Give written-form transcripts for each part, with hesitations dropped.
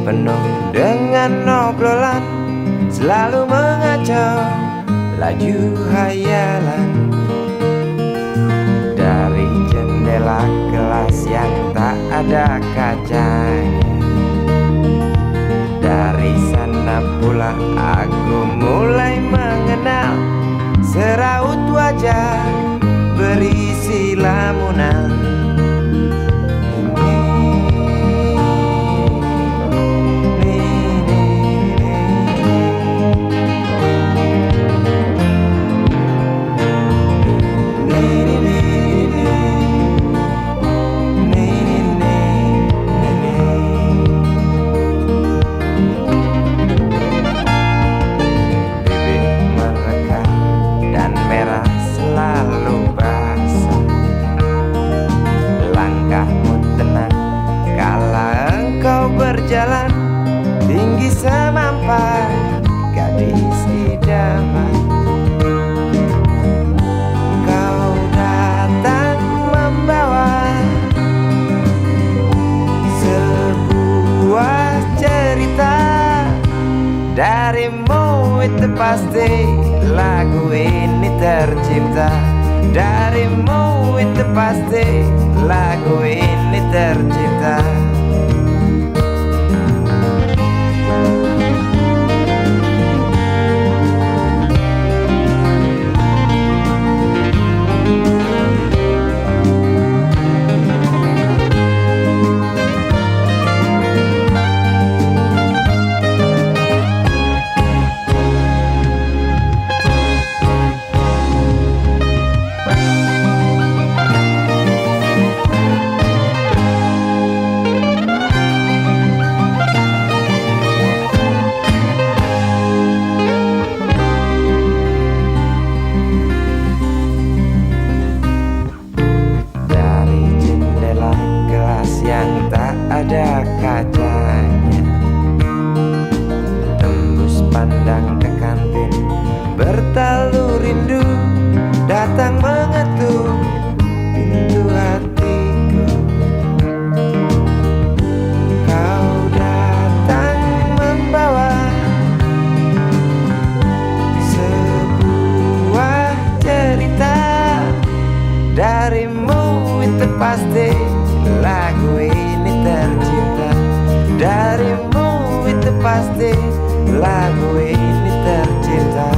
penuh dengan obrolan, selalu mengacau laju hayalan. Dari jendela kelas yang tak ada kacanya, dari sana pula aku mulai mengenal seraut wajah berisi lamunan. Berjalan tinggi semampai gadis idaman, kau datang membawa sebuah cerita. Darimu itu pasti lagu ini tercipta. Darimu itu pasti lagu ini tercipta. Ada kacanya, tembus pandang ke kantin, bertalu rindu datang mengetuk pintu hatiku. Kau datang membawa sebuah cerita. Darimu itu pasti lagu ini tercipta. Darimu itu pasti lagu ini tercipta.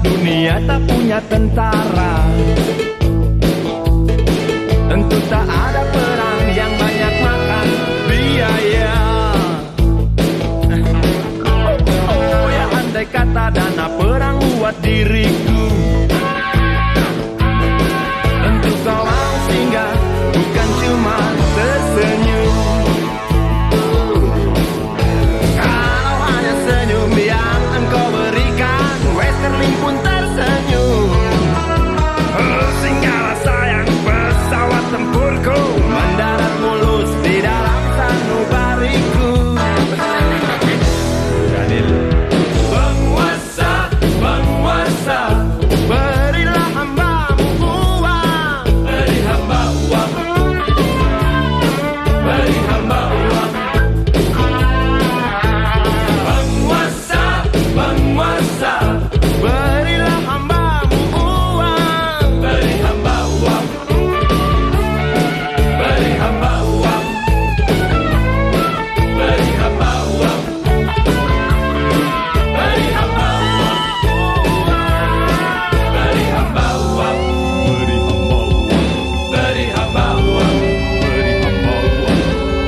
dunia tak punya tentara. Tentu tak ada perang yang banyak makan biaya. Oh ya, andai kata dana perang buat diriku, tentu kau mau singgah, bukan cuma tersenyum. Kalau hanya senyum yang engkau berikan, Westerling pun tersenyum. Singgahlah sayang, pesawat tempurku mendarat mulus di dalam sanubariku. Penguasa, penguasa, berilah hambamu uang. Beri hamba uang. Beri hamba uang. Penguasa, penguasa, berilah hambamu uang. Beri hamba uang. Beri hamba uang. Beri hamba uang. Beri hamba uang. Beri hamba uang. Beri hamba uang. Beri hamba uang.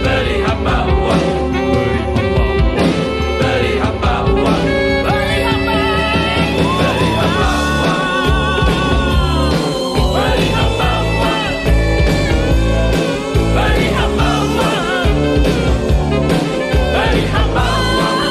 Beri hamba uang. Beri hamba uang. Beri hamba uang. Beri hamba uang. Beri hamba uang. Beri hamba uang.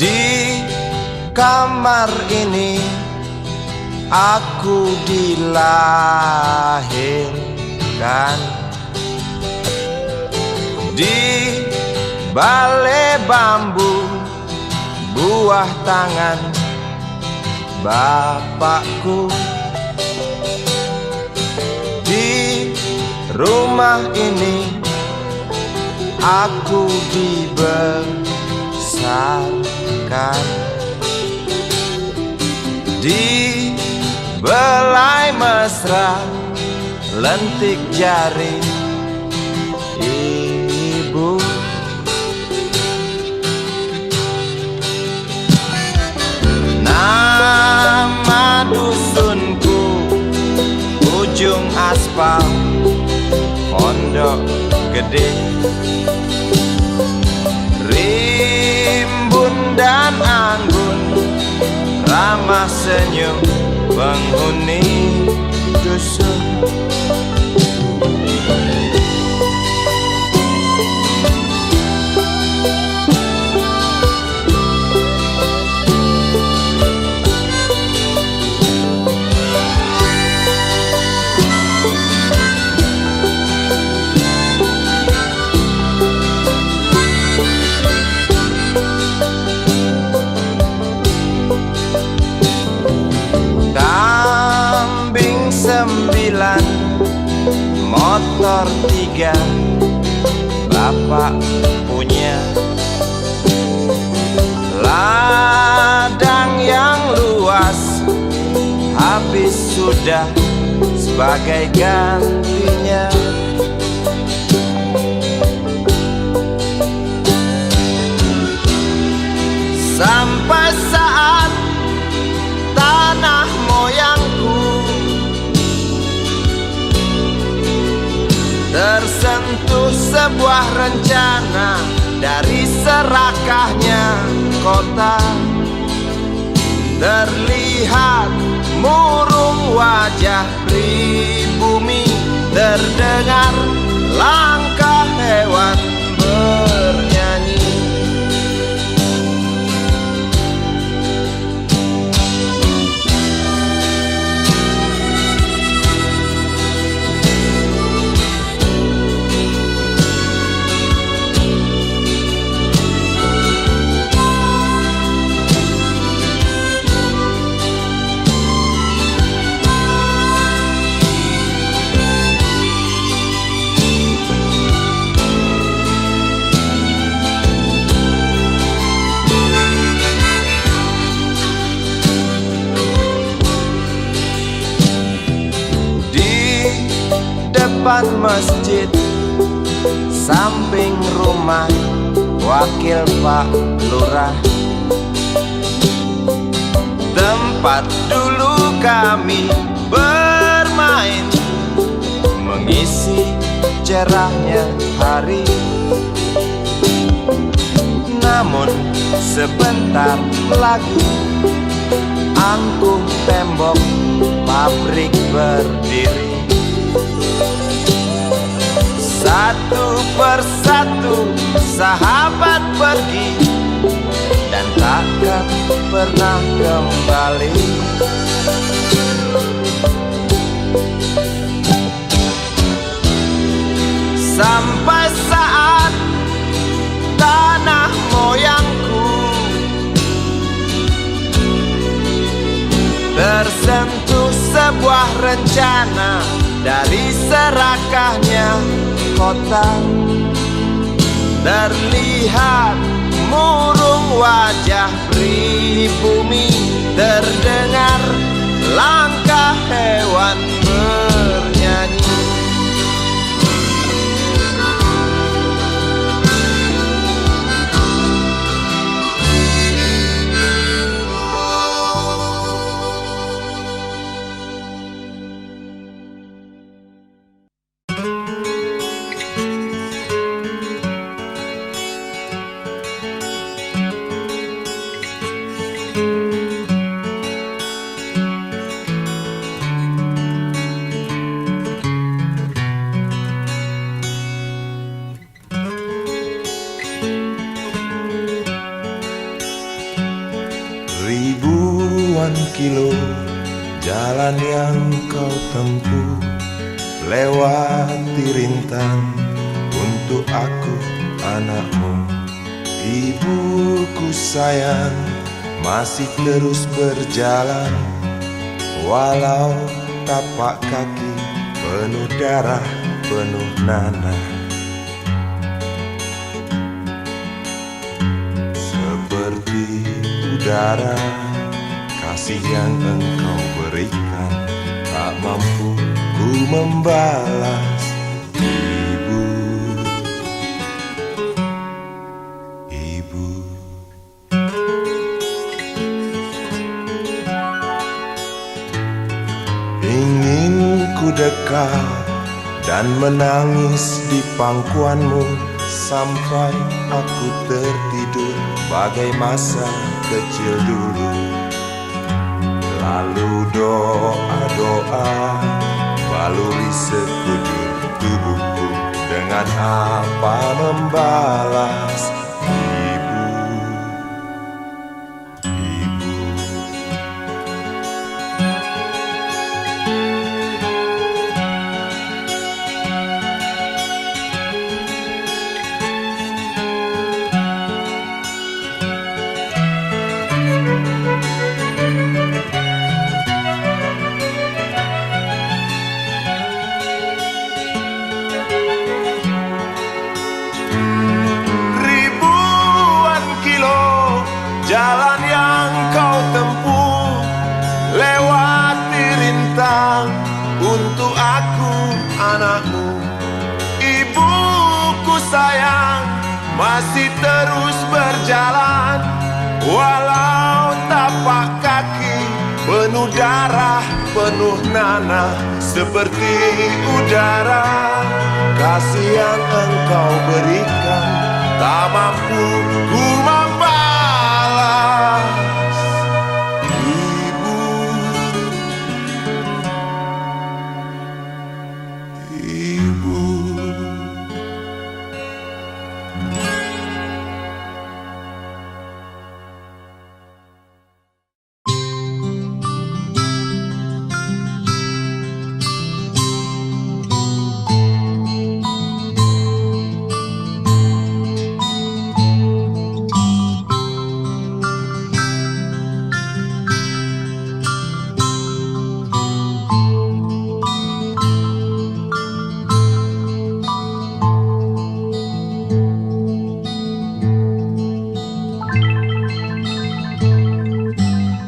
Di kamar ini aku dilahirkan, di balai bambu buah tangan bapakku. Di rumah ini aku dibesarkan, di belai mesra lentik jari ibu. Nama dusunku ujung aspal Pondok Gede. Rimbun dan anggun ramah senyum penghuni dusun. Kambing 9, motor 3, bapak punya. Ladang yang luas habis sudah sebagai gantinya. Sampai saat tanah moyangku tersentuh sebuah rencana dari serakahnya kota. Terlihat murung wajah pribumi, terdengar langkah hewan bernyanyi. depan masjid, samping rumah wakil Pak Lurah. Tempat dulu kami bermain, mengisi cerahnya hari. Namun sebentar lagi angkuh tembok pabrik berdiri. Satu persatu sahabat pergi dan takkan pernah kembali. Sampai saat tanah moyangku tersentuh sebuah rencana dari serakahnya kota. Terlihat murung wajah pribumi, terdengar langkah hewan bernyanyi. Ribuan kilo jalan yang kau tempuh, lewati rintang untuk aku anakmu. Ibuku sayang masih terus berjalan, walau tapak kaki penuh darah, penuh nanah. Seperti udara, kasih yang engkau berikan tak mampu ku membalas. Ibu, ibu. Ingin ku dekat dan menangis di pangkuanmu sampai aku tertidur bagai masa kecil dulu. Lalu doa-doa baluri sekujur tubuhku, dengan apa membalas. Ibu, ibu. Jalan yang kau tempuh, lewati rintang untuk aku anakmu. Ibuku sayang masih terus berjalan, walau tapak kaki penuh darah, penuh nanah. Seperti udara, kasih yang engkau berikan tak mampu ku membalas.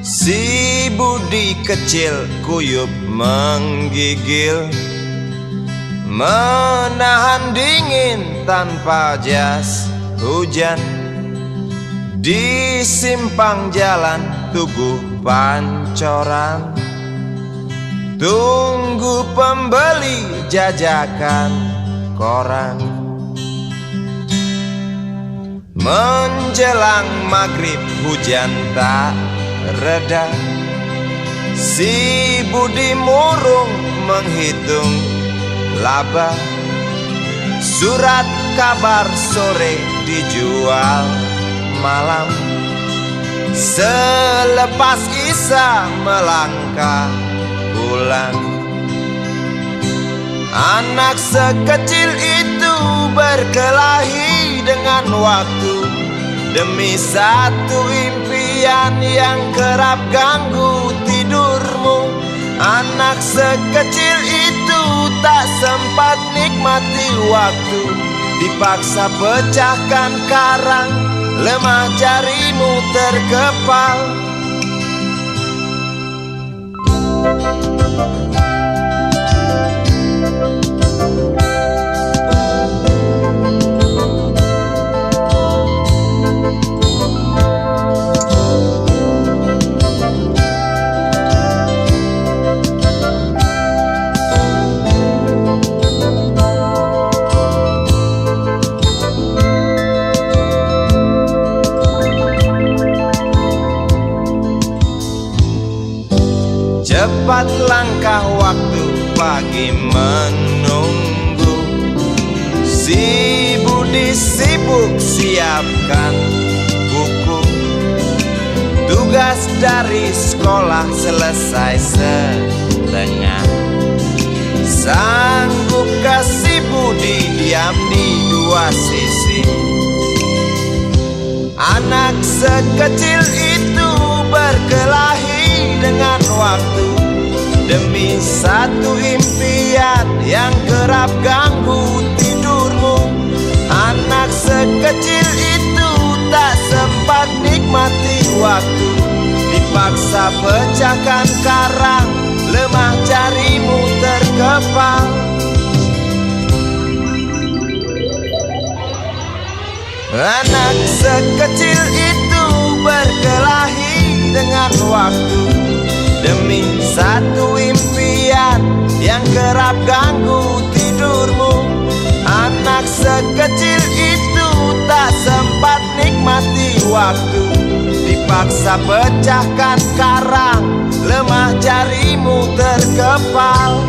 Si budi kecil kuyup menggigil, menahan dingin tanpa jas hujan. Di simpang jalan Tugu Pancoran, tunggu pembeli jajakan koran. Menjelang maghrib hujan tak reda, si Budi murung menghitung laba. Surat kabar sore dijual malam. Selepas Isya melangkah pulang. Anak sekecil itu berkelahi dengan waktu demi satu impian yang kerap ganggu tidurmu. Anak sekecil itu tak sempat nikmati waktu, dipaksa pecahkan karang, lemah jarimu terkepal. Cepat langkah waktu, pagi menunggu. Si Budi sibuk siapkan buku. Tugas dari sekolah selesai setengah. Sanggup kasih Budi diam di dua sisi. Anak sekecil itu berkelahi dengan waktu demi satu impian yang kerap ganggu tidurmu. Anak sekecil itu tak sempat nikmati waktu, dipaksa pecahkan karang, lemah jarimu terkepal. Anak sekecil itu berkelahi dengan waktu demi satu impian yang kerap ganggu tidurmu. Anak sekecil itu tak sempat nikmati waktu, dipaksa pecahkan karang, lemah jarimu terkepal.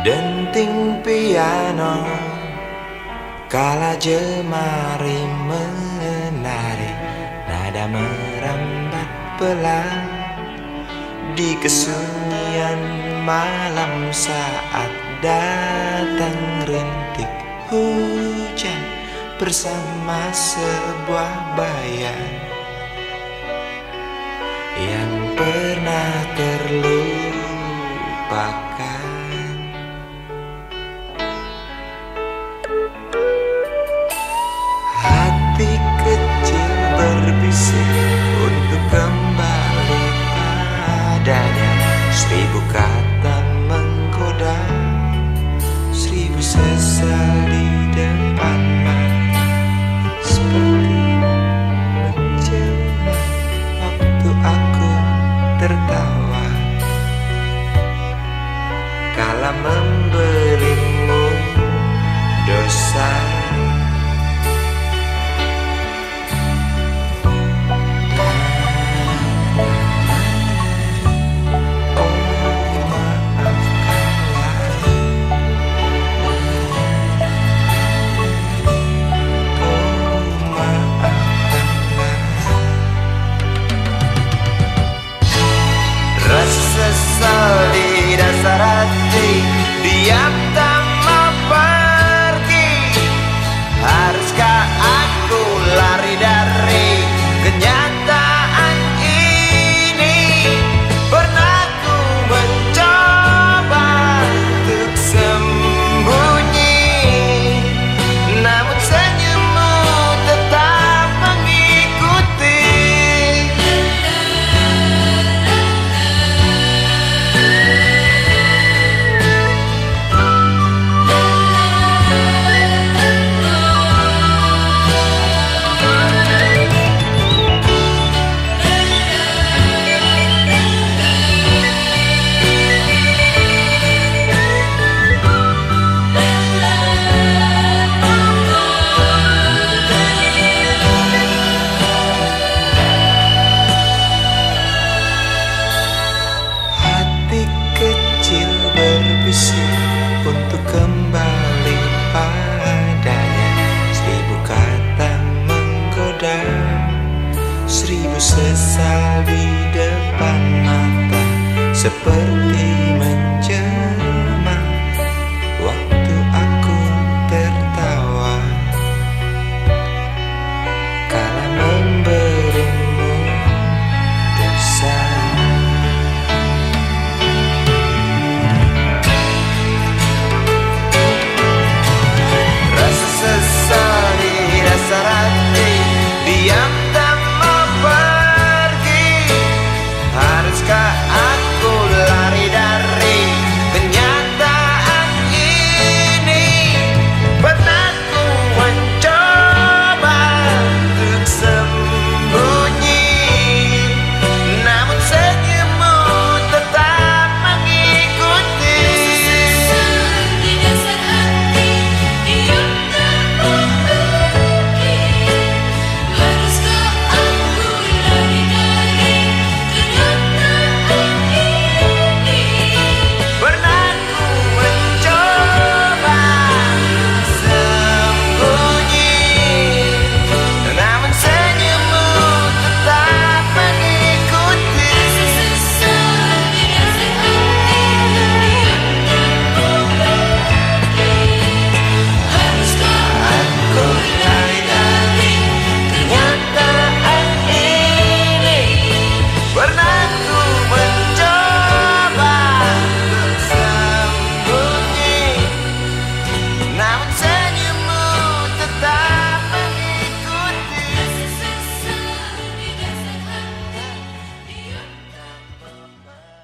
Denting piano kala jemari menari, nada merambat pelan di kesunyian malam saat datang rintik hujan bersama sebuah bayang yang pernah terlupakan. Berbisik untuk kembali padanya. 1000 kata menggoda, 1000 sesal di depan mata. Seperti menjelma waktu aku tertawa kala memberimu dosa. Rasa sesal di dasar hati, diam tak mau pergi. Haruskah aku lari dari kenyataan ini? Pernah ku mencoba untuk sembunyi, namun senyummu tetap mengikuti. Hati kecil berbisik untuk kembali padanya. 1000 kata menggoda, 1000 sesal di depan mata, seperti menjelma waktu aku tertawa kala memberimu dosa. Rasa sesal di dasar hati, diam tak mau pergi. Haruskah aku lari dari kenyataan ini? Pernah ku mencoba untuk sembunyi, namun senyummu tetap mengikuti. Di dasar hati, diam tak mau pergi. Haruskah aku lari dari kenyataan ini? Pernah ku mencoba sembunyi, namun senyummu tetap mengikuti. Sesal di dasar hati, diam tak mau pergi. Haruskah aku lari dari kenyataan ini? Pernah ku mencoba untuk sembunyi, namun senyummu tetap mengikuti. Sesal di dasar hati, diam tak mau pergi.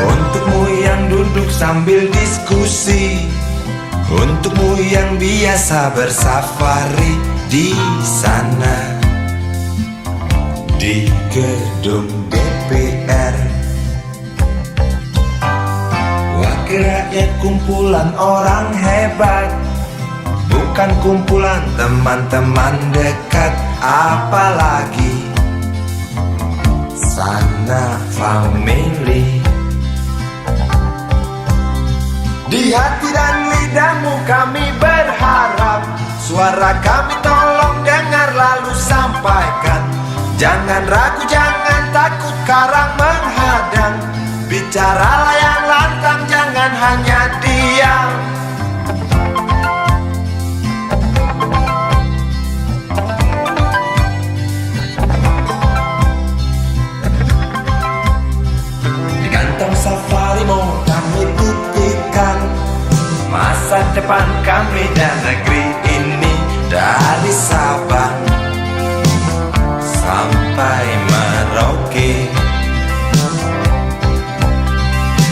Untukmu yang duduk sambil diskusi, untukmu yang biasa bersafari di sana di gedung DPR. Wakil rakyat kumpulan orang hebat, bukan kumpulan teman-teman dekat, apalagi sana family. Di hati dan lidahmu kami berharap, suara kami tolong dengar lalu sampaikan. Jangan ragu, jangan takut karang menghadang, bicaralah yang lantang, jangan hanya diam. Di kantong safarimu kami titipkan masa depan kami dan negeri ini dari Sabang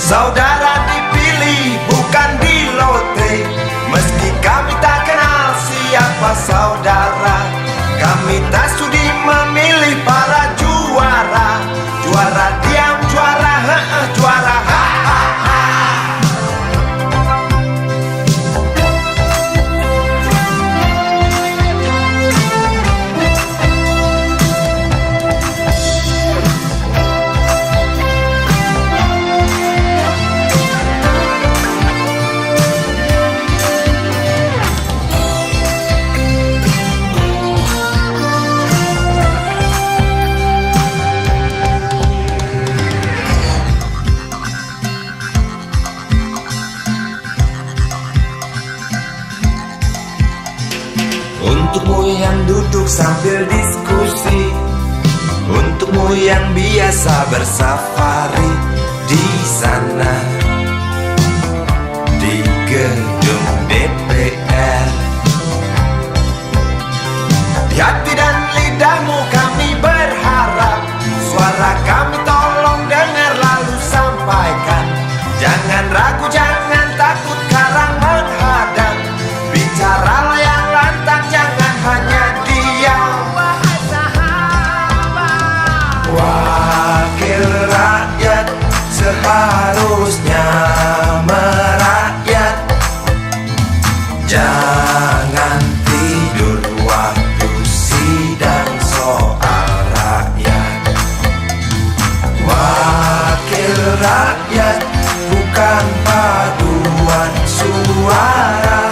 Saudara dipilih bukan di lotre. Meski kami tak kenal siapa saudara, kami tak sudi memilih para juara. Juara diam, juara juara Untukmu yang duduk sambil diskusi, untukmu yang biasa bersafari di sana, di gedung DPR. Di hati dan lidahmu kami berharap, suara kami tolong dengar lalu sampaikan. Jangan ragu, jangan takut karang menghadang. Bicaralah yang lantang, jangan hanya diam. Wahai sahabat, wakil rakyat seharusnya merakyat. Jangan tidur waktu sidang soal rakyat. Wakil rakyat bukan paduan suara,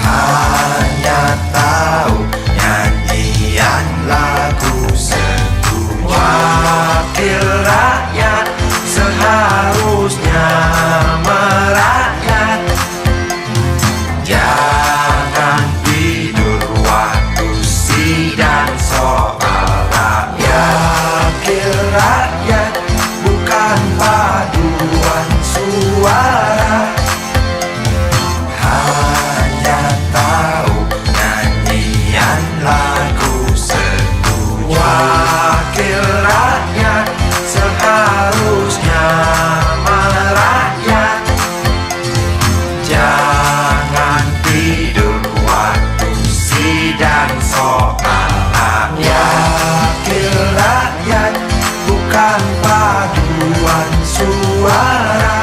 hanya tahu nyanyian lagu setuju. Wakil rakyat seharusnya merakyat. Jangan tidur waktu sidang soal rakyat. Wakil rakyat bukan paduan suara, hanya tahu nyanyian lagu setuju. Wakil rakyat seharusnya merakyat. Jangan tidur waktu sidang soal rakyat. Wakil rakyat bukan paduan suara,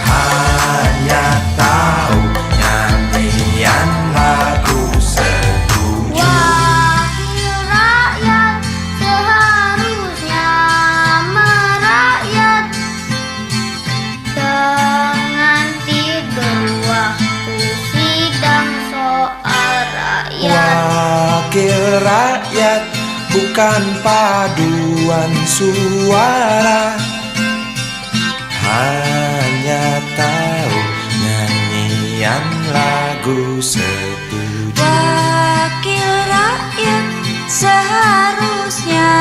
hanya tahu nyanyian lagu setuju. Wakil rakyat seharusnya merakyat. Jangan tidur waktu sidang soal rakyat. Wakil rakyat bukan paduan suara, hanya tahu nyanyian lagu setuju. Wakil rakyat seharusnya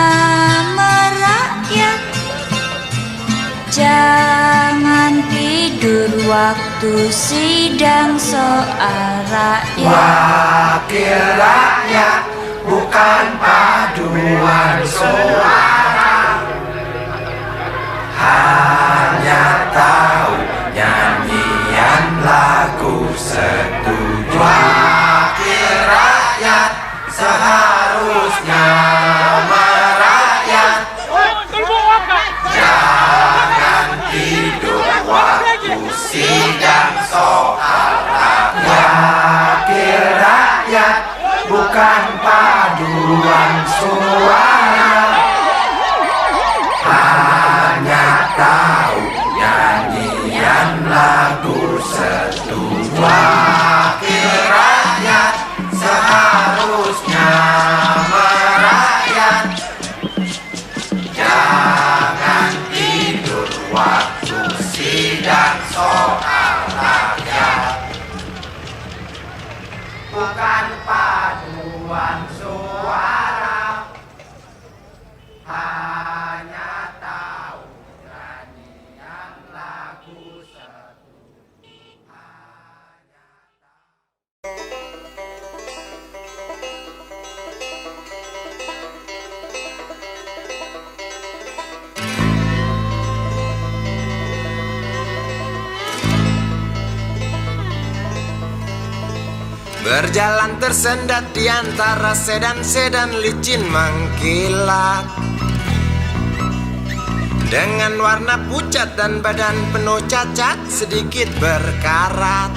merakyat. Jangan tidur waktu sidang soal rakyat. Wakil rakyat bukan paduan suara, hanya tahu nyanyian lagu setuju. Wakil rakyat seharusnya merakyat. Jangan tidur waktu sidang soal rakyat. Wakil rakyat bukan paduan suara, hanya tahu Berjalan tersendat di antara sedan-sedan licin mengkilat, dengan warna pucat dan badan penuh cacat sedikit berkarat.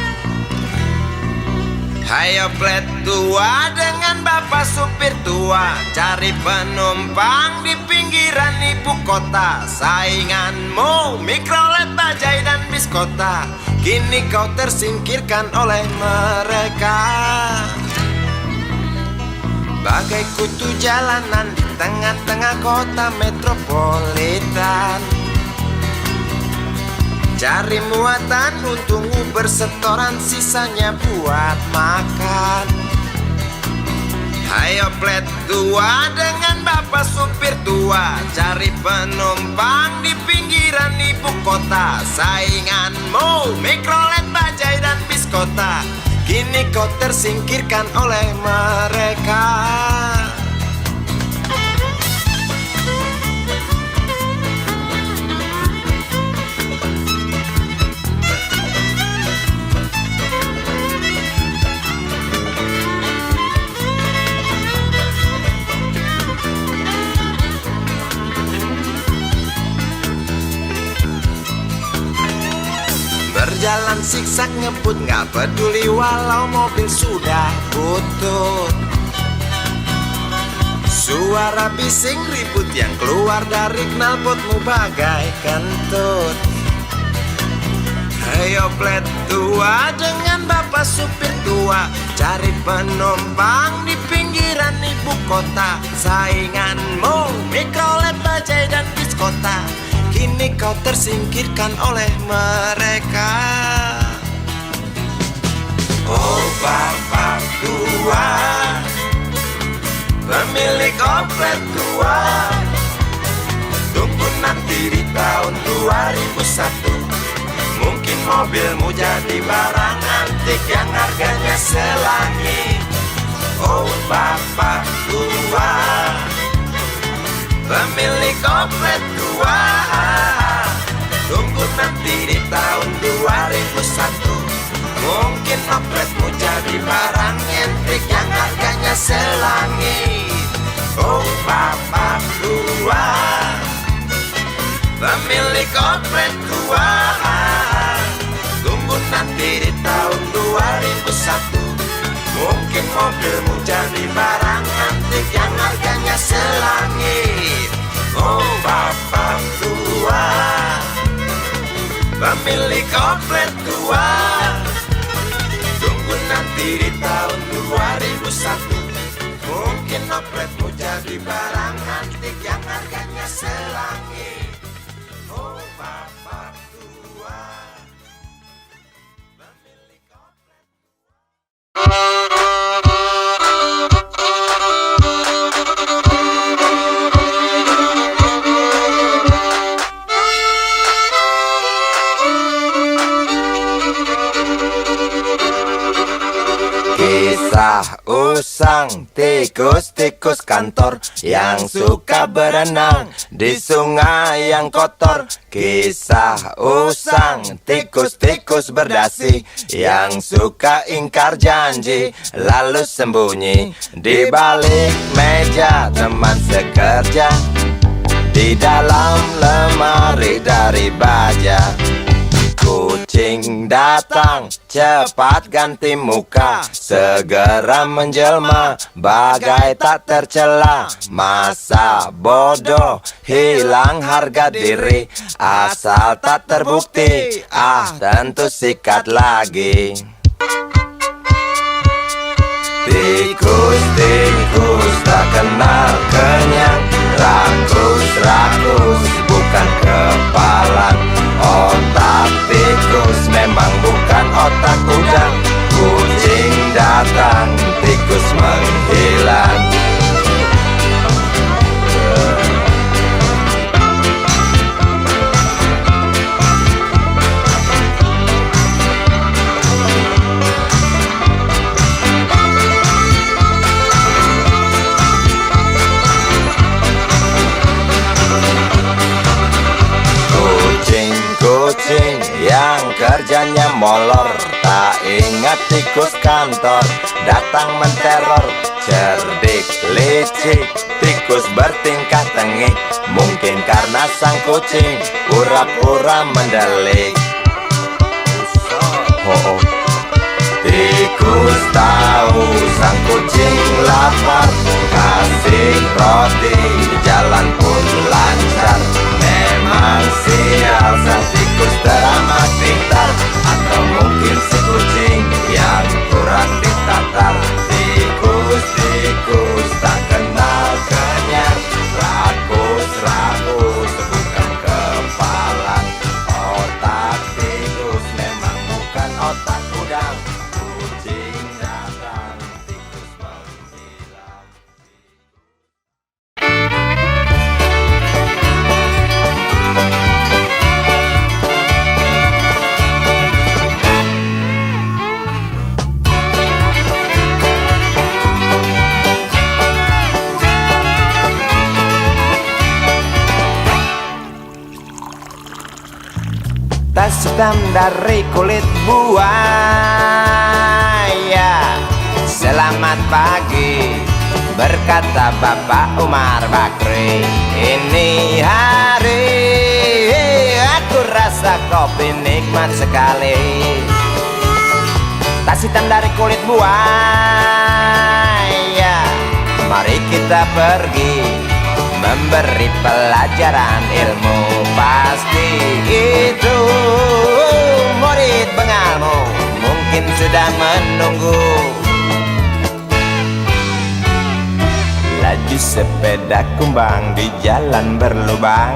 Hayo plet tua dengan bapak supir tua, cari penumpang di pinggiran ibu kota. Sainganmu mikrolet, bajai dan bis kota, kini kau tersingkirkan oleh mereka. Bagai kutu jalanan di tengah-tengah kota metropolitan, cari muatan untungmu bersetoran, sisanya buat makan. Hayo plet tua dengan bapak supir tua, cari penumpang di pinggiran ibu kota. Sainganmu mikrolet, bajai dan bis kota, kini kau tersingkirkan oleh mereka. Berjalan siksak ngebut, gak peduli walau mobil sudah butut. Suara bising ribut yang keluar dari knalpotmu bagai kentut. Hayo plet tua dengan bapak supir tua, cari penumpang di pinggiran ibu kota. Sainganmu mikrolet, bajai dan bis kota, kini kau tersingkirkan oleh mereka. Oh bapak tua, pemilik oplet tua, tunggu nanti di tahun 2001, mungkin mobilmu jadi barang antik yang harganya selangit. Oh bapak tua, pemilik oplet tua, tunggu nanti di tahun 2001, mungkin opletmu jadi barang antik yang harganya selangit. Oh bapak tua, pemilik oplet tua, tunggu nanti di tahun 2001, mungkin mobilmu jadi barang antik yang harganya selangit. Oh bapak tua, pemilik oplet tua, tunggu nanti di tahun 2001, mungkin opletmu jadi barang antik yang harganya selangit. Oh bapak tua, pemilik oplet. Kisah usang tikus-tikus kantor yang suka berenang di sungai yang kotor. Kisah usang tikus-tikus berdasi yang suka ingkar janji lalu sembunyi di balik meja teman sekerja, di dalam lemari dari baja. Kucing datang, cepat ganti muka, segera menjelma, bagai tak tercela. Masa bodoh, hilang harga diri, asal tak terbukti, tentu sikat lagi. Tikus-tikus tak kenal kenyang, rakus-rakus bukan kepalang. Otak tikus memang bukan otak udang. Kucing datang, tikus menghilang. Kucing yang kerjanya molor, tak Ingat tikus kantor datang menteror, cerdik licik tikus bertingkah tengik. Mungkin karena sang kucing pura-pura mendelik. Oh. Tikus tahu sang kucing lapar, kasih roti jalan pun lancar. Memang sial sang tikus teramat pintar, atau mungkin si kucing yang kurang ditatar. Tikus tak kenal kenyang, rakus bukan kepalang. Otak tikus memang bukan otak udang. Kucing datang, tikus menghilang. Tas hitam dari kulit buaya. Selamat pagi, berkata Bapak Umar Bakri. Ini hari aku rasa kopi nikmat sekali. Tas hitam dari kulit buaya, mari kita pergi memberi pelajaran ilmu. Pasti itu murid bengalmu mungkin sudah menunggu. Laju sepeda kumbang di jalan berlubang,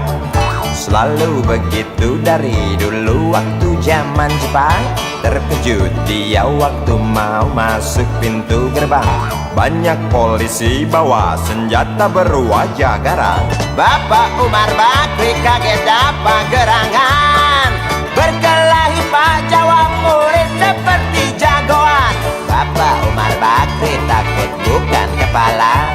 selalu begitu dari dulu waktu zaman Jepang. Terkejut dia waktu mau masuk pintu gerbang, banyak polisi bawa senjata berwajah garang. Bapak Umar Bakri kaget dapat gerangan, berkelahi Pak Jawa murid seperti jagoan. Bapak Umar Bakri takut bukan kepala,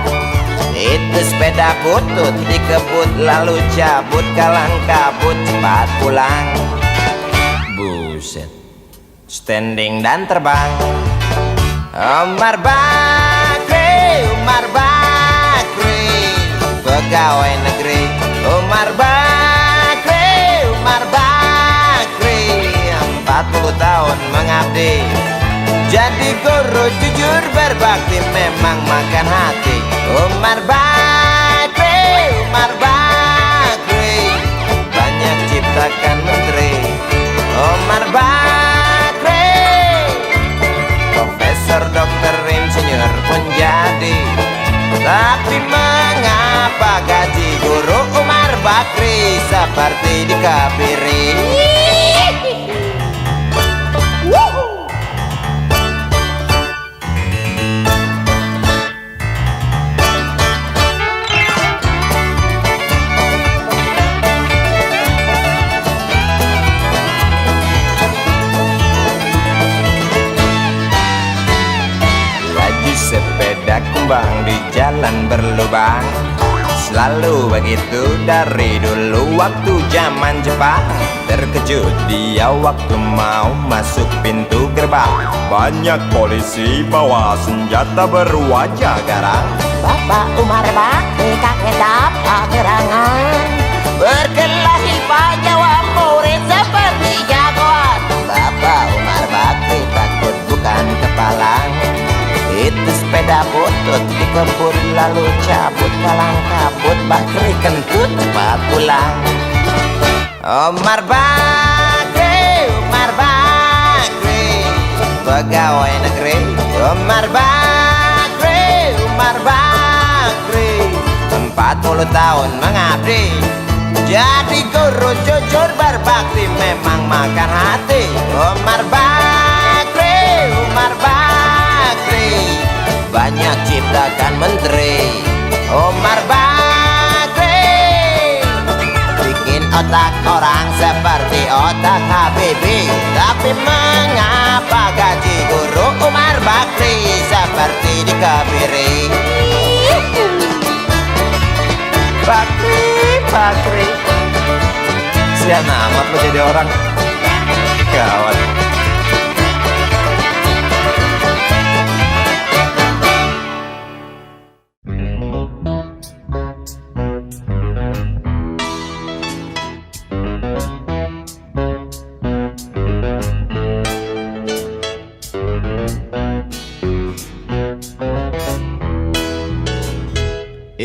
itu sepeda butut dikebut lalu cabut, kalang kabut cepat pulang. Buset, standing dan terbang. Umar Bakri, pegawai negeri. Umar Bakri, 40 tahun mengabdi, jadi guru jujur berbakti memang makan hati. Umar Bakri, banyak ciptakan menteri. Umar Bakri, profesor, dokter, insinyur pun jadi. Tapi mengapa gaji guru Umar Bakri seperti dikebiri? Sepeda kumbang di jalan berlubang, selalu begitu dari dulu waktu zaman Jepang. Terkejut dia waktu mau masuk pintu gerbang, banyak polisi bawa senjata berwajah garang. Bapak Umar Bakri kaget dapat gerangan, berkelahi Pak Jawa murid seperti jagoan. Bapak Umar Bakri takut bukan kepalang, itu sepeda butut dikebut lalu cabut, kalang kabut Bakri kentut cepat pulang. Umar Bakri, pegawai negeri. Umar Bakri, 40 tahun mengabdi, jadi guru jujur berbakti memang makan hati. Umar Bakri, banyak ciptakan menteri. Umar Bakri bikin otak orang seperti otak Habibie. Tapi mengapa gaji guru Umar Bakri seperti dikebiri? Bakri sian amat lo jadi orang. Gawat.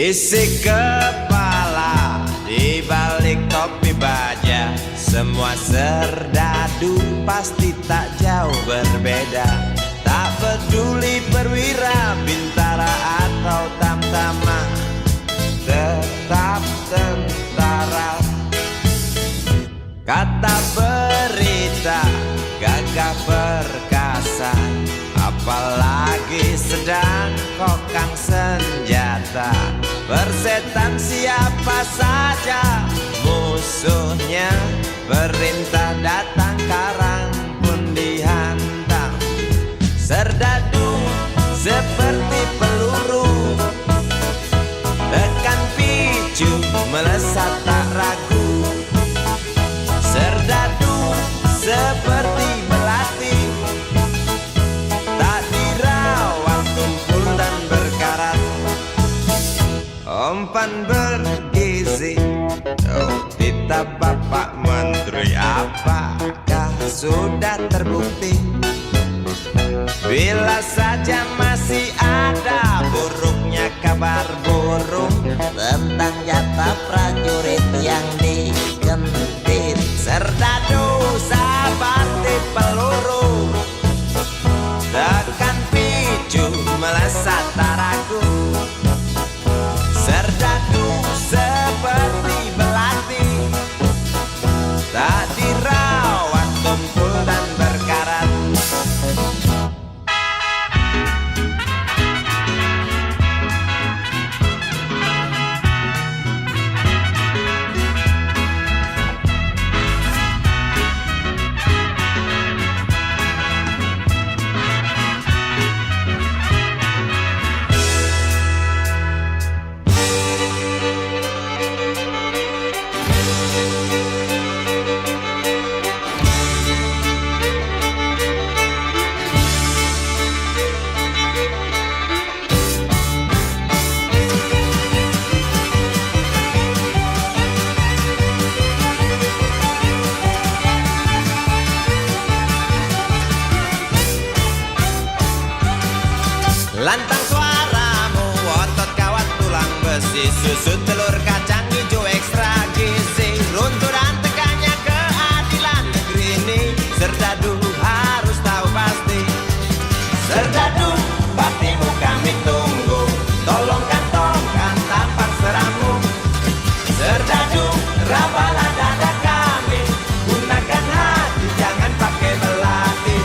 Isi kepala di balik topi baja, semua serdadu pasti tak jauh berbeda. Tak peduli perwira, bintara atau tamtama, tetap tentara. Kata berita gagah perkasa, apalagi sedang kokang senjata. Persetan siapa saja musuhnya, perintah datang karang pun dihantam. Serdadu seperti peluru, tekan picu melesat tak ragu. Serdadu seperti melati, tak dirawat tumpul dan berkarat. Umpan bergizi, oh titah Bapak Menteri, apakah sudah terbukti? Bila saja masih ada buruknya kabar burung tentang jatah prajurit yang digentit. Serdadu seperti peluru, tekan picu melesat tak ragu. Serdadu seperti belati, tak dirawat tumpul dan berkarat. Lantang suaramu, otot kawat tulang besi, susu telur kacang hijau ekstra gizi. Runtuh dan tegaknya keadilan negeri ini, serdadu harus tahu pasti. Serdadu, baktimu kami tunggu, tolong kantongkan tapak seramu. Serdadu, rabalah dada kami, gunakan hati jangan pakai belati.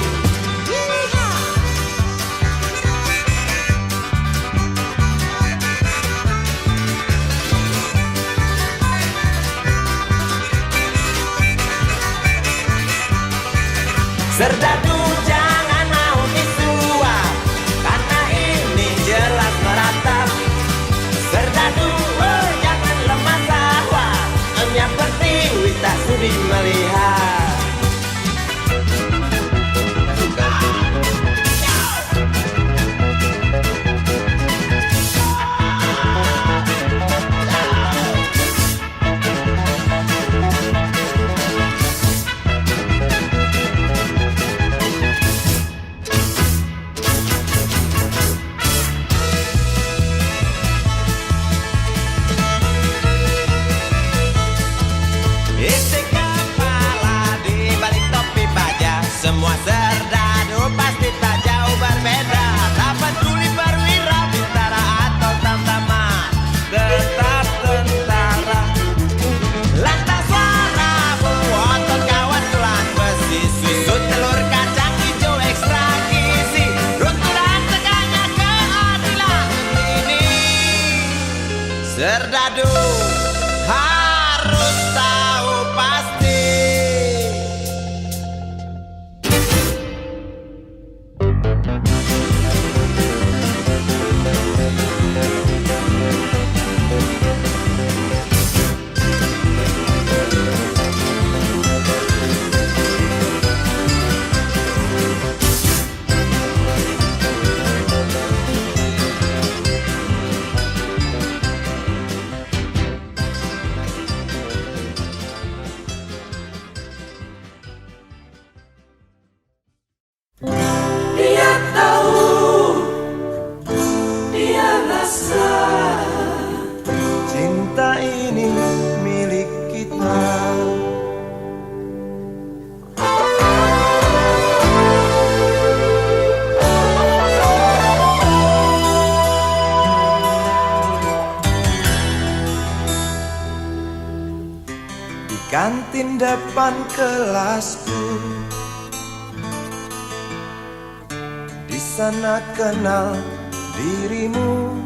kantin depan kelasku. Di sana kenal dirimu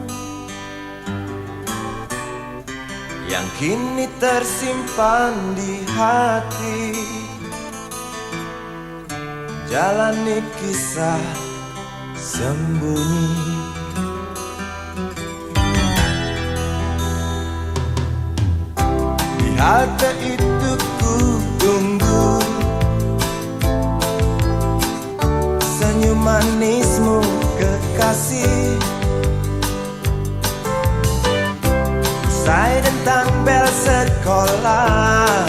yang kini tersimpan di hati. Jalani kisah sembunyi. Di halte itu ku tunggu senyum manismu kekasih. Usai tentang bel sekolah,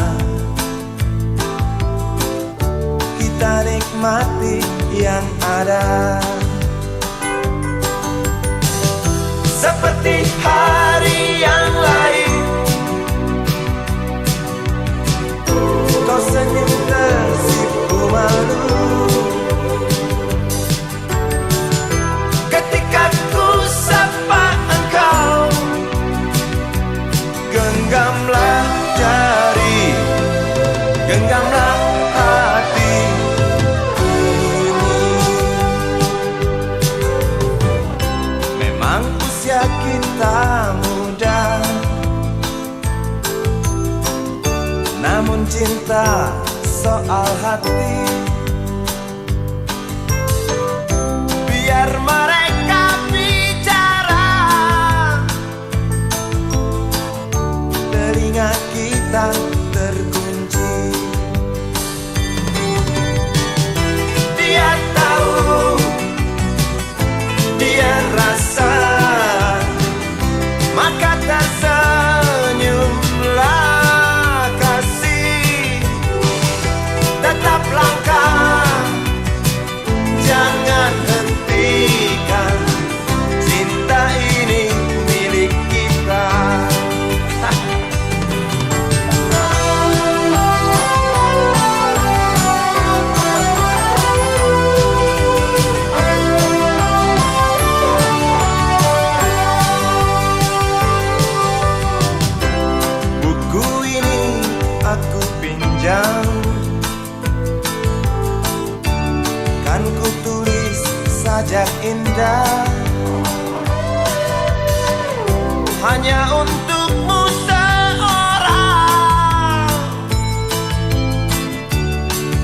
kita nikmati yang ada. Seperti hari yang lain, kau senyum tersipu malu ketika ku sapa engkau. Genggamlah jari, genggamlah hati ini. Memang usia kita muda, namun cinta soal hati. Biar mereka bicara, telinga kita terkunci. Dia tahu, dia rasa, maka tersenyumlah kasih. Tetap langkah, jangan hentikan. Cinta ini milik kita. Buku ini aku pinjam, kan ku tulis sajak indah hanya untukmu seorang,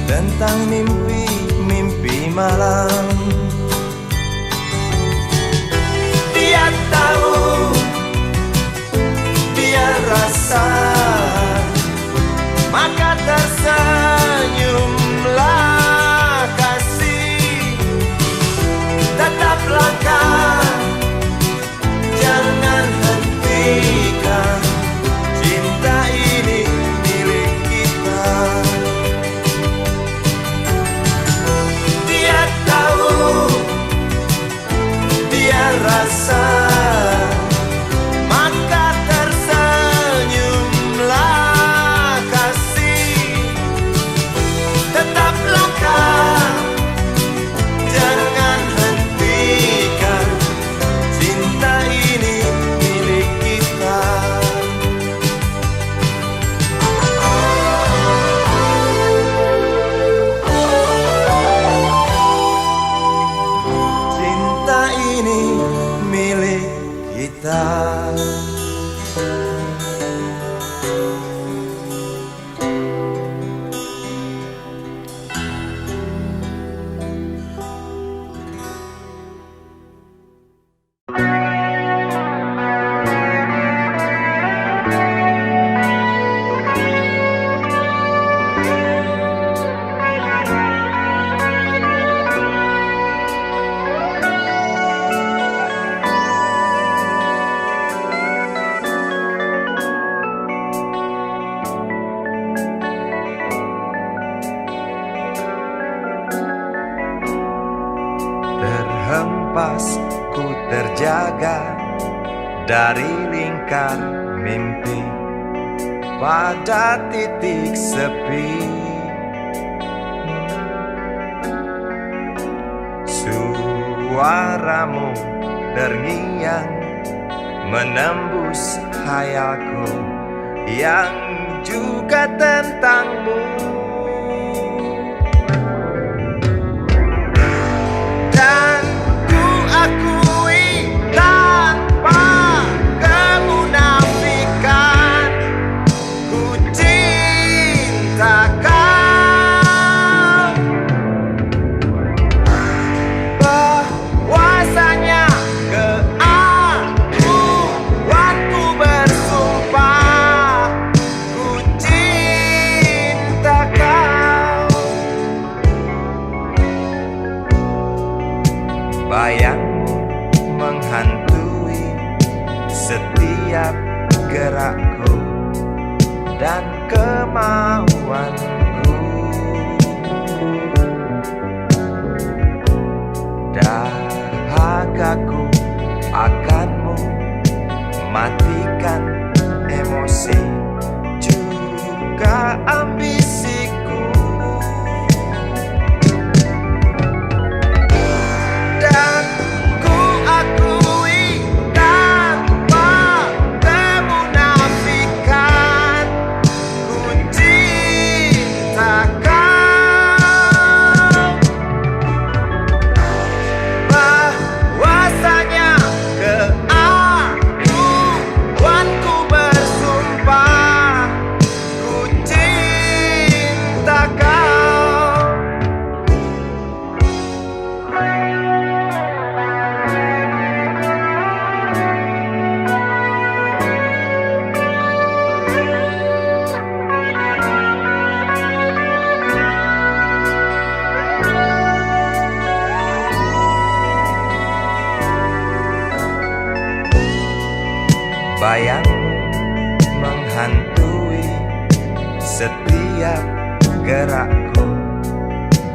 tentang mimpi-mimpi malam. Dia tahu, dia rasa, maka tersenyumlah kasih. Tetap langkah, jangan hentikan. Cinta ini milik kita. Dia tahu, dia rasa, maka tersenyumlah kasih. Tetap langkah, jangan hentikan. Cinta ini milik kita. Cinta ini milik kita. Terhempas ku terjaga dari lingkar mimpi pada titik sepi. Suaramu terngiang menembus hayalku yang juga tentangmu. Dan ku akui tanpa kemunafikan, ku cinta kau. Bahwasanya keakuanku bersumpah, ku cinta kau. Bayangmu menghantui setiap gerakku dan kemauanku. Dahagaku akanmu matikan emosi juga ambisiku. Dan ku akui tanpa kemunafikan, ku cinta kau. Bahwasanya keakuanku bersumpah, ku cinta kau. Bayangmu menghantui setiap gerakku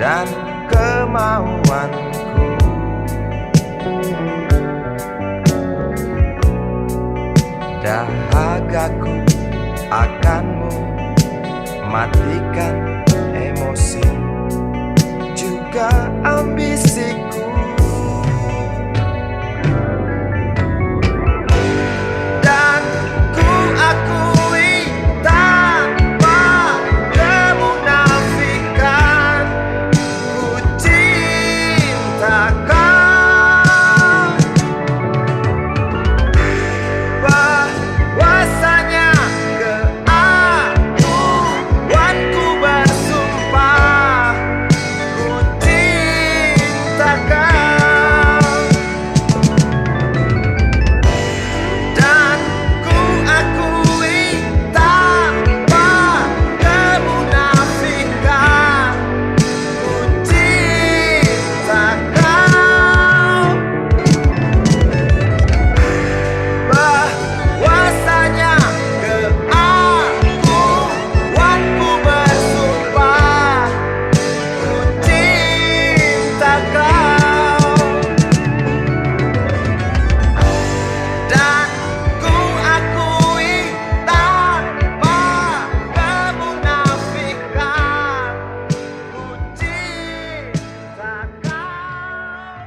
dan kemauanku. Dahagaku akanmu matikan emosi juga ambisiku. Dan ku akui tanpa kemunafikan, ku cinta kau. Bahwasanya keakuanku bersumpah, ku cinta kau. Dan ku akui tanpa kemunafikan, ku cinta kau. Bahwasanya keakuanku bersumpah, ku cinta kau. Dan ku akui tanpa kemunafikan, ku cinta kau.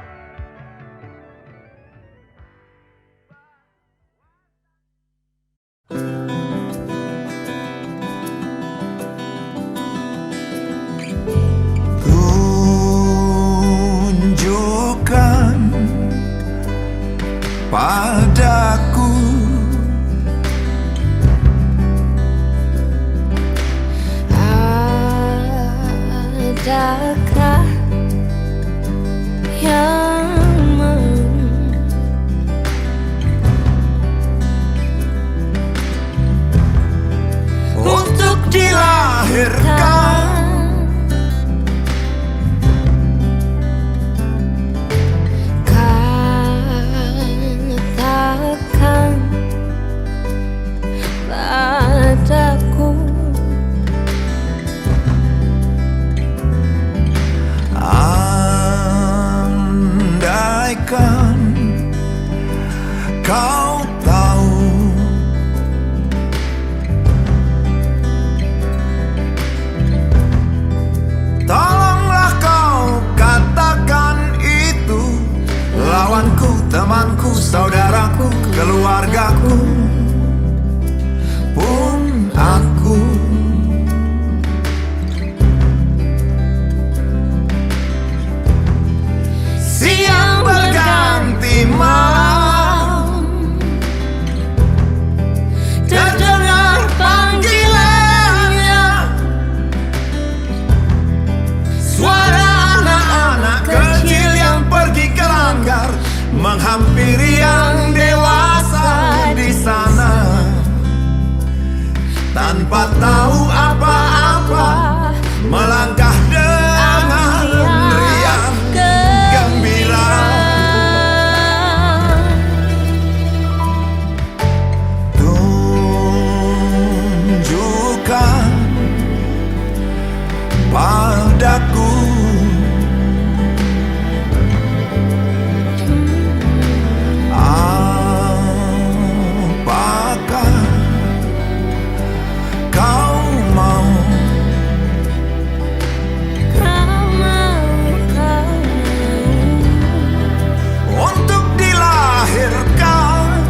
Tunjukkan padaku Adakah yang untuk dilahirkan. katakan padaku Andaikan kau tahu tolonglah kau katakan itu. Lawanku, temanku, saudaraku, keluargaku pun aku. Siang berganti malam, terdengar panggilannya, suara anak-anak kecil yang pergi ke langgar, menghampiri yang dewasa di sana. Tanpa tahu apa-apa, melangkah dengan riang gembira. Tunjukkan padaku apakah kau mau untuk dilahirkan.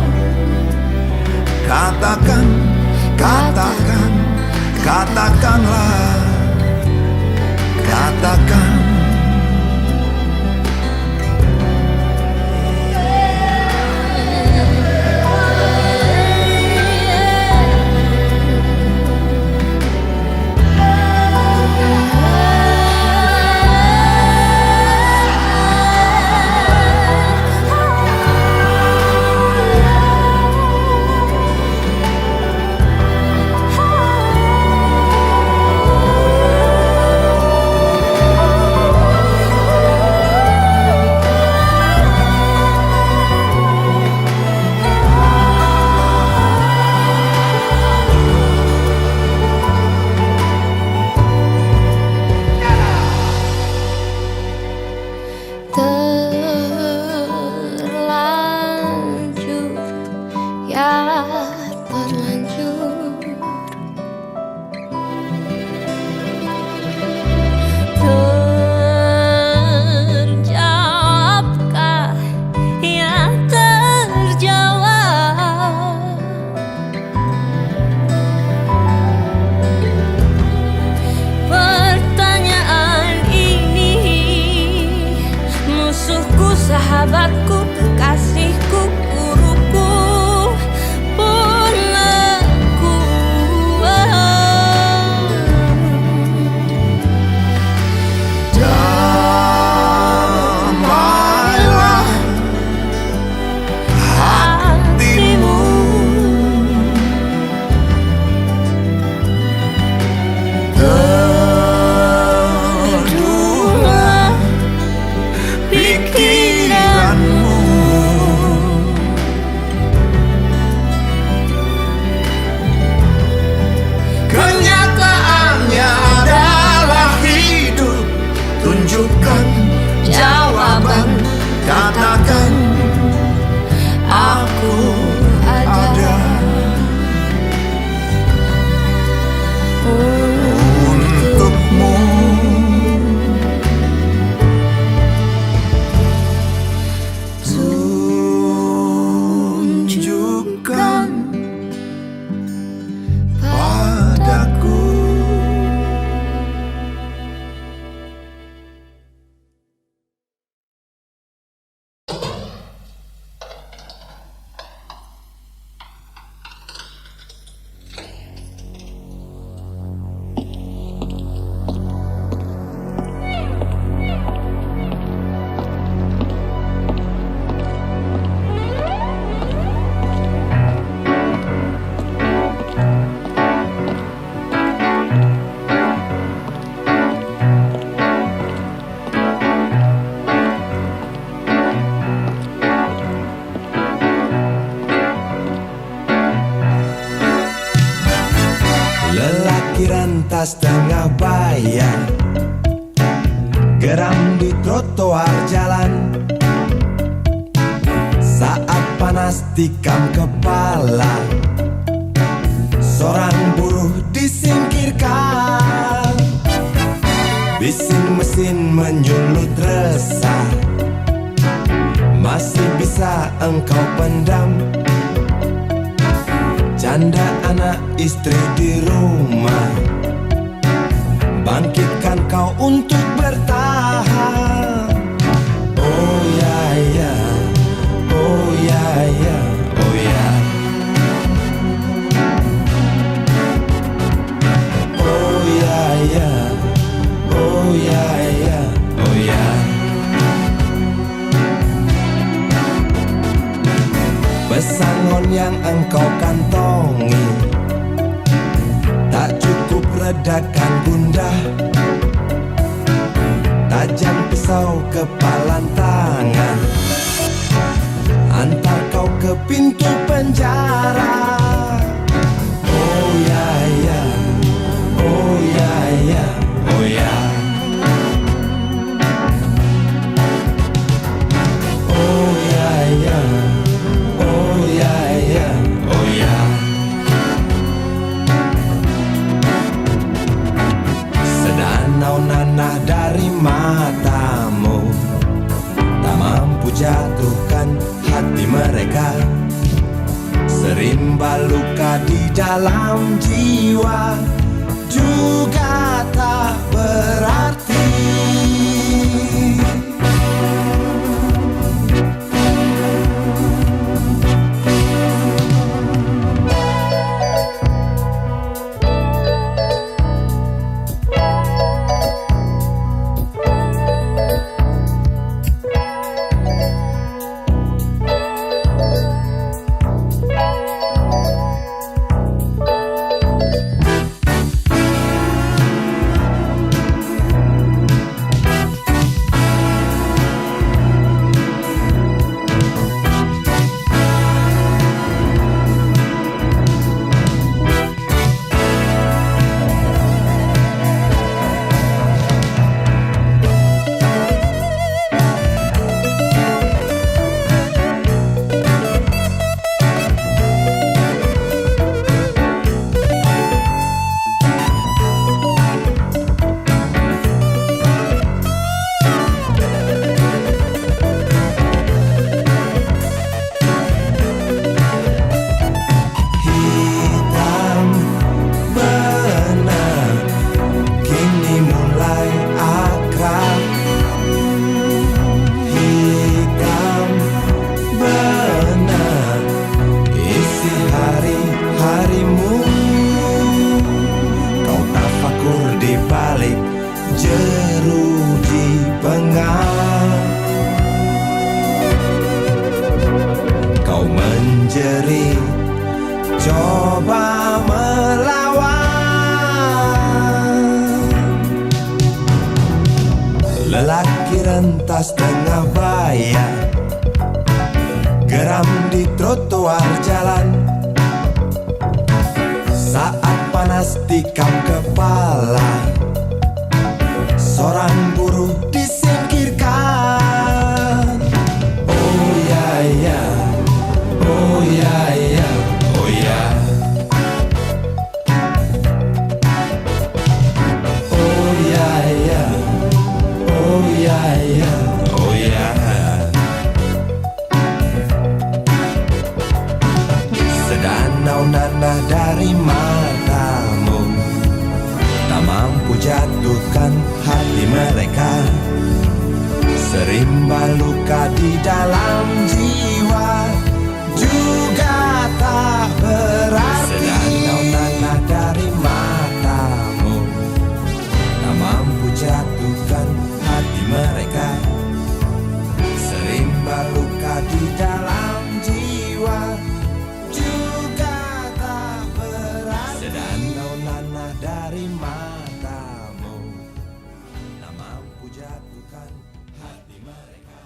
Katakan, katakan, katakanlah, katakan. Terlanjur, ya terlanjur. Terjawabkah? Ya terjawab. Pertanyaan ini, musuhku, sahabatku, kekasihku, guruku, punaku. Damailah hatimu, teduhlah pikiranmu. Kenyataannya adalah hidup. Tunjukkan jawaban, katakan aku ada untukmu. Tunjukkan padaku. Lelaki rentas tengah bayar, geram di trotoar jalan. Saat panas tikam kepala, seorang buruh disingkirkan. Bising mesin menyulut resah, masih bisa engkau pendam. Janda anak istri di rumah, bangkitkan kau untuk bertahan. Oh ya ya, oh ya ya, oh ya. Oh ya ya, oh ya ya, oh ya. Pesangon yang engkau kantongi tak cukup redakan gundah. Tajam pisau kepalan tangan, antar kau ke pintu penjara. Oh ya ya, oh ya ya, oh ya. Oh ya ya, oh ya ya, oh ya. Sedanau nanah dari matamu tak mampu jatuhkan hati mereka. Serimba luka di dalam jiwa juga tak berarti. Jeruji pengap, kau menjerit, coba melawan. Lelaki rentas tengah bayar, geram di trotoar jalan. Saat panas tikam kepala, seorang buruh disingkirkan. Oh ya ya, oh ya ya, oh ya. Oh ya ya, oh ya ya, oh ya. Sedanau nanah dari matamu tak mampu jatuhkan hati mereka. Serimba luka di dalam jiwa juga tak berarti. Sedanau nanah dari matamu tak mampu jatuhkan hati mereka. Serimba luka di dalam jiwa juga tak berarti. Sedanau nanah dari matamu tak mampu jatuhkan hati mereka.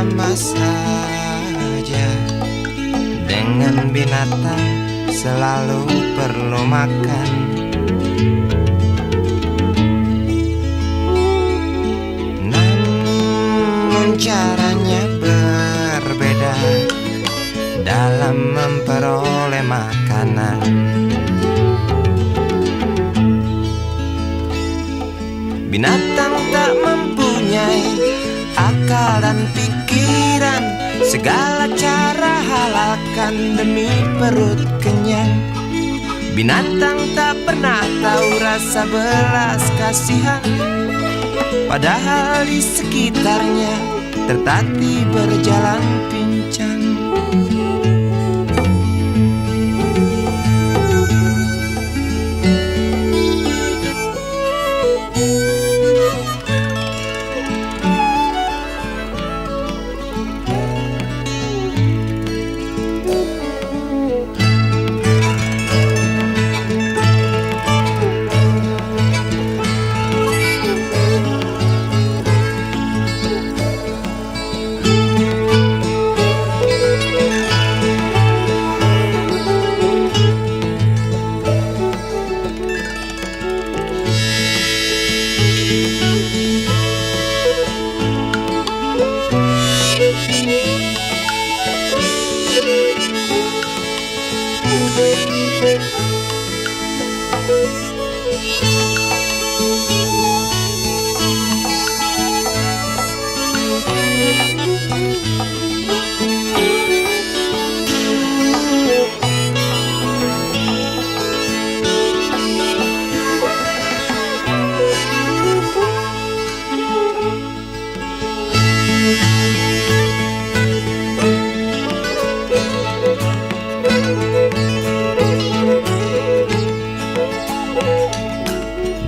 sama saja dengan binatang, selalu perlu makan. Namun caranya berbeda dalam memperoleh makanan. Binatang tak mempunyai akal dan pikiran, segala cara halalkan demi perut kenyang. Binatang tak pernah tahu rasa belas kasihan, padahal di sekitarnya tertatih berjalan pincang.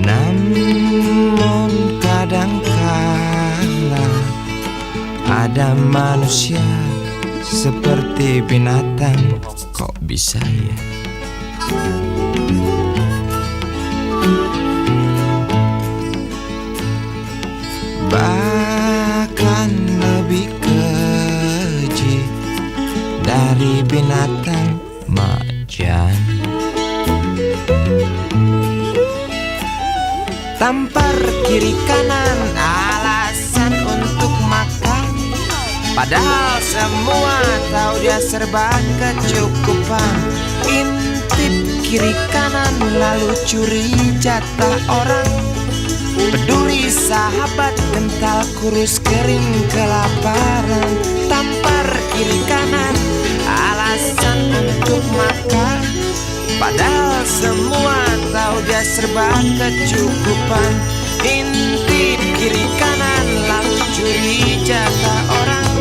Namun kadangkala ada manusia seperti binatang. Kok bisa ya? Bahkan lebih keji dari binatang macan. Tampar kiri kanan alasan untuk makan, padahal semua tahu dia serba kecukupan. Intip kiri kanan lalu curi jatah orang. Peduli sahabat kental kurus kering kelaparan. Tampar kiri kanan alasan untuk makan, padahal semua tahu dia serba kecukupan. Intip kiri kanan lalu curi jatah orang.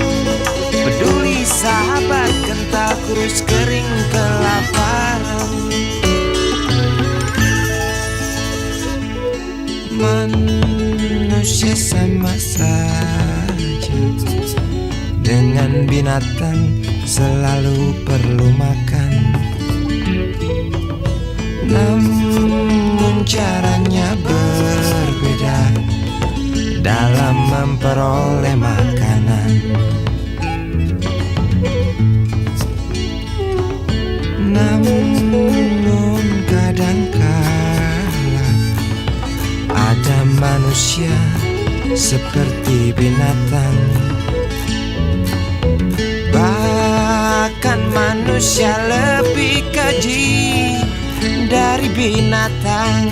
Peduli sahabat kental kurus kering kelaparan. Manusia sama saja dengan binatang, selalu perlu makan. Namun caranya berbeda dalam memperoleh makanan. Namun kadangkala ada manusia seperti binatang. Bahkan manusia lebih keji dari binatang.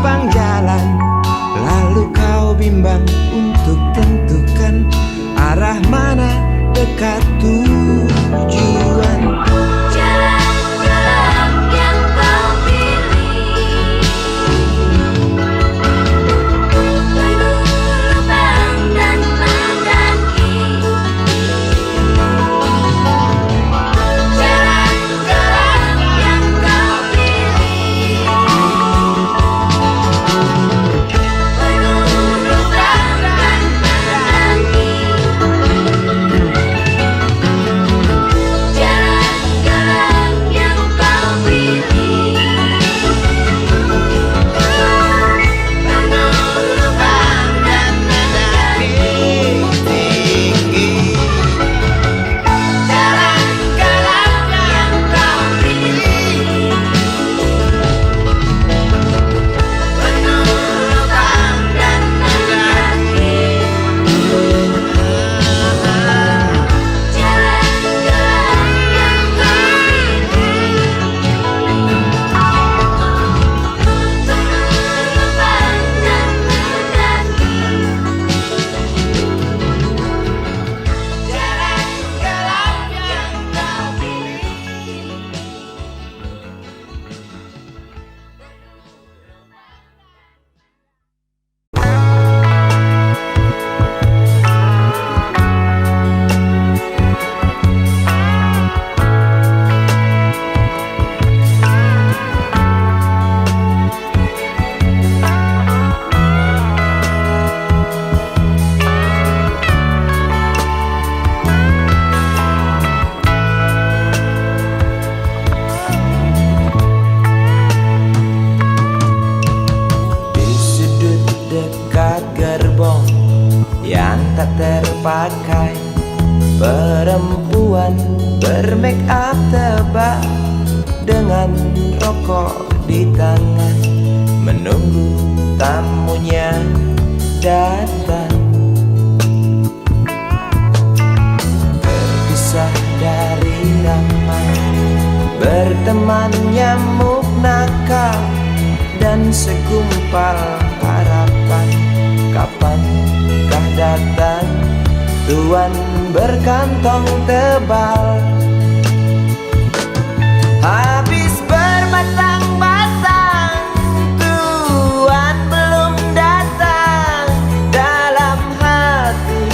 simpang jalan, lalu kau bimbang untuk tentukan arah mana dekat tujuan. Jalan gelap yang kau pilih, penuh lubang dan mendaki. Jalan gelap yang kau pilih, penuh lubang dan mendaki. Jalan gelap yang kau pilih, penuh lubang dan mendaki. Jalan gelap yang kau pilih, penuh lubang dan mendaki. Jalan gelap yang kau pilih, Di sudut dekat gerbong yang tak terpakai, perempuan bermake up tebal dengan rokok di tangan, menunggu tamunya datang. Terpisah dari ramai, berteman nyamuk nakal dan segumpal harapan. Kapankah datang tuan berkantong tebal? Habis berbatang-batang, tuan belum datang. Dalam hati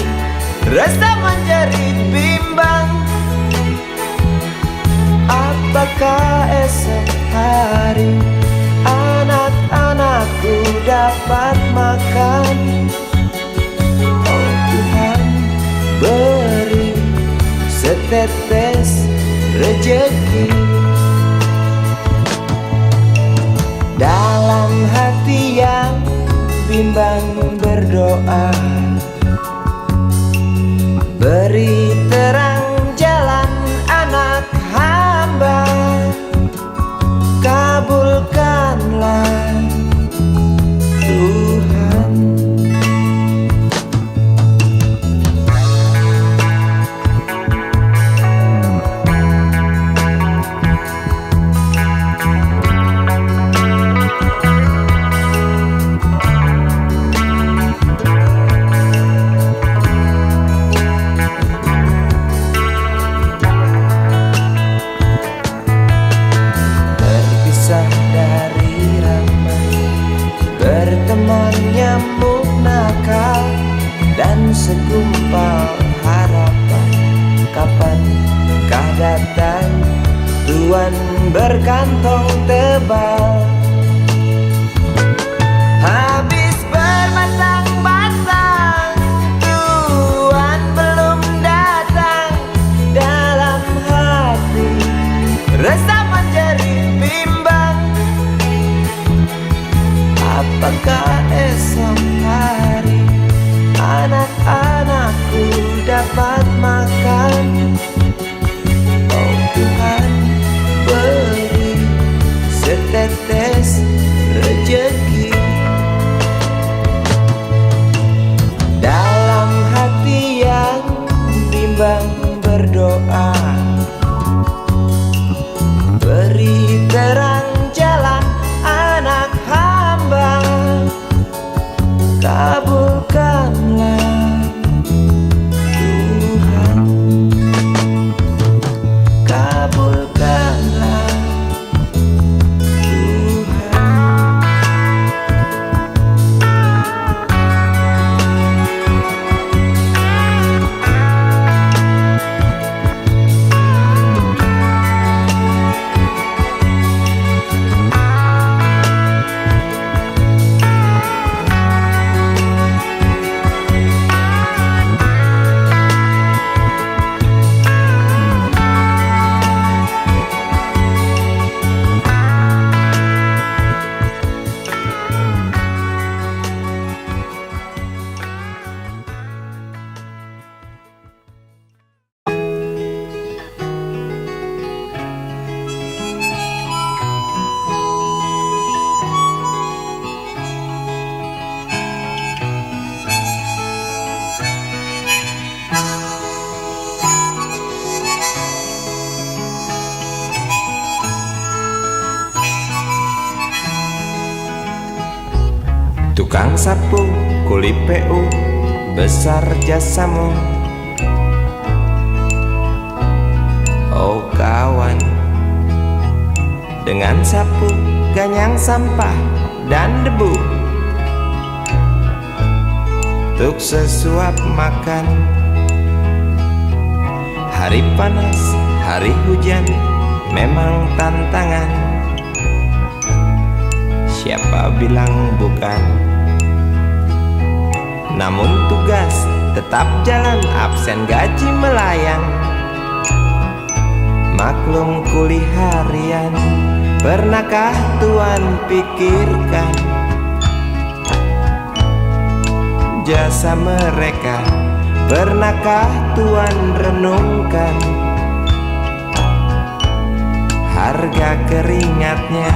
rasa menjerit bimbang, apakah esok hari anak-anakku dapat makan? Oh Tuhan, beri setetes rejeki. Dalam hati yang bimbang berdoa, beri terang jalan anak hamba, kabulkanlah Tuhan. Terpisah dari ramai, berteman nyamuk nakal dan segumpal harapan. Kapankah datang tuan berkantong tebal? Habis berbatang-batang, tuan belum datang. Dalam hati rasa menjerit bimbang, apakah esok hari anak-anakku dapat makan? Oh Tuhan, beri setetes rejeki. Dalam hati yang bimbang berdoa, beri terang jalan anak hamba, Tukang sapu, kuli PU, besar jasamu. Oh kawan, dengan sapu, ganyang sampah dan debu, untuk sesuap makan. Hari panas, hari hujan, memang tantangan. Siapa bilang bukan? Namun tugas tetap jalan, absen gaji melayang. Maklum kuli harian, pernahkah Tuan pikirkan jasa mereka? Pernahkah Tuan renungkan harga keringatnya?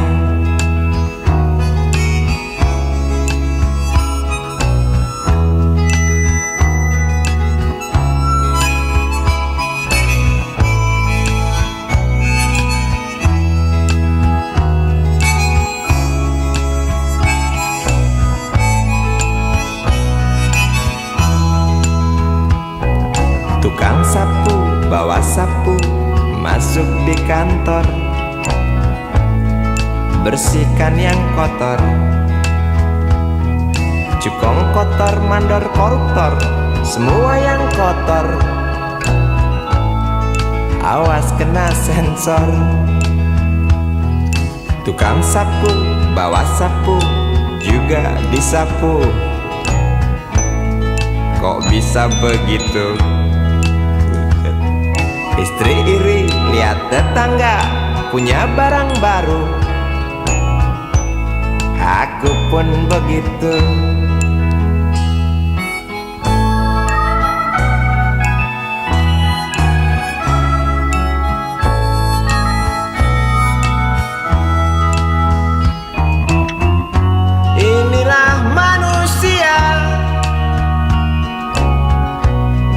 Tukang sapu, bawa sapu, masuk di kantor, bersihkan yang kotor. Cukong kotor, mandor, koruptor, semua yang kotor, awas kena sensor. Tukang sapu, bawa sapu, juga disapu. Kok bisa begitu? Istri iri lihat tetangga punya barang baru, aku pun begitu. Inilah manusia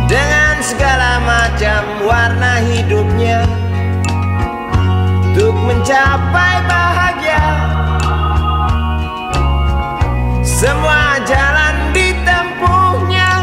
dengan segala macam warna hidupnya, untuk mencapai bahagia. Semua jalan ditempuhnya.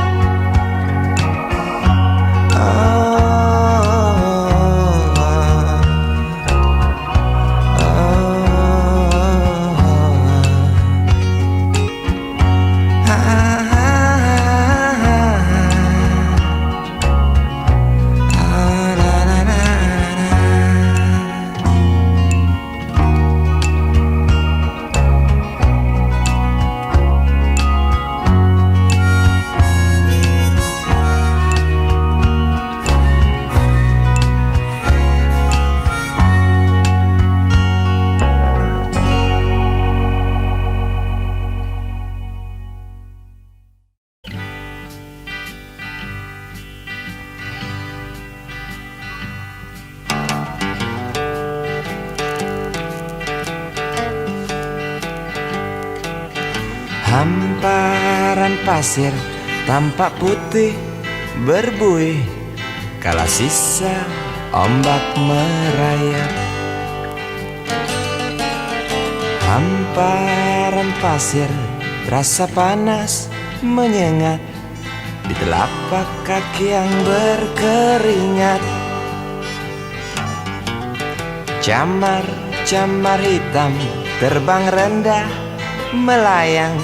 Hamparan pasir tampak putih berbuih, kala sisa ombak merayap. Hamparan pasir rasa panas menyengat di telapak kaki yang berkeringat. Camar-camar hitam terbang rendah melayang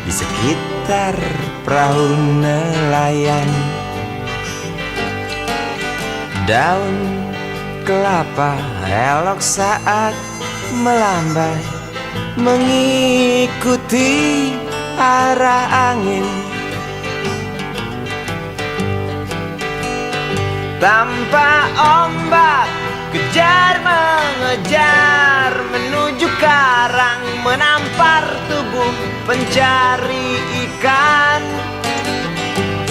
di sekitar perahu nelayan. Daun kelapa elok saat melambai, mengikuti arah angin. Tanpa ombak kejar mengejar menuju karang, menampar tubuh pencari ikan.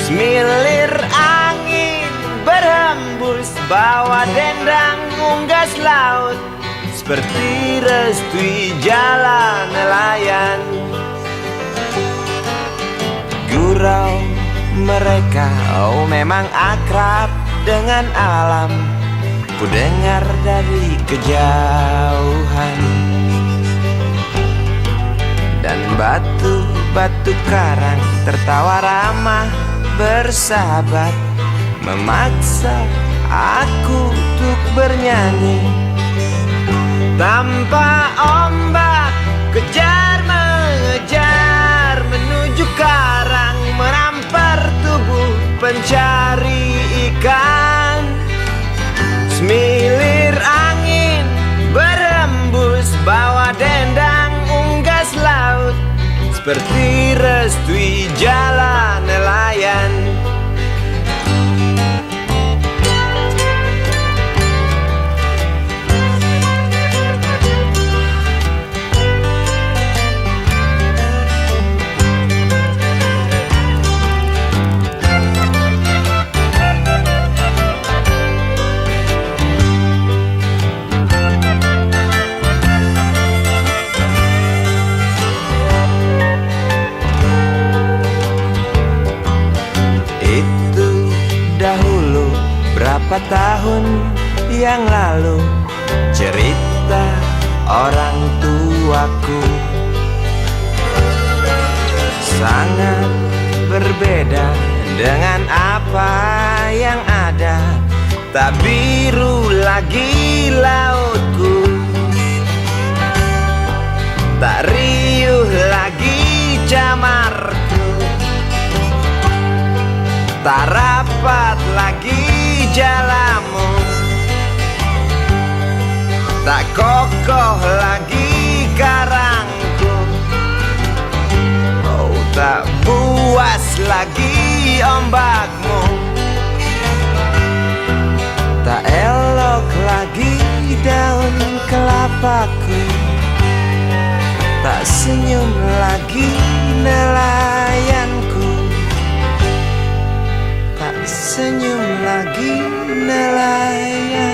Semilir angin berhembus, bawa dendang unggas laut, seperti restui jalan nelayan. Gurau mereka, oh memang akrab dengan alam, ku dengar dari kejauhan. Dan batu batu karang, tertawa ramah bersahabat, memaksa aku untuk bernyanyi. Tanpa ombak, kejar mengejar menuju karang, menampar tubuh pencari ikan. Semilir angin berembus, bawa dendang unggas laut, seperti restui jalan nelayan. Berapa tahun yang lalu, cerita orang tuaku sangat berbeda dengan apa yang ada. Tak biru lagi lautku, tak riuh lagi camarku, tak rapat lagi jalamu, tak kokoh lagi karangku. Oh, tak buas lagi ombakmu, tak elok lagi daun kelapaku, tak senyum lagi nelayanku, tak senyum lagi nelayan.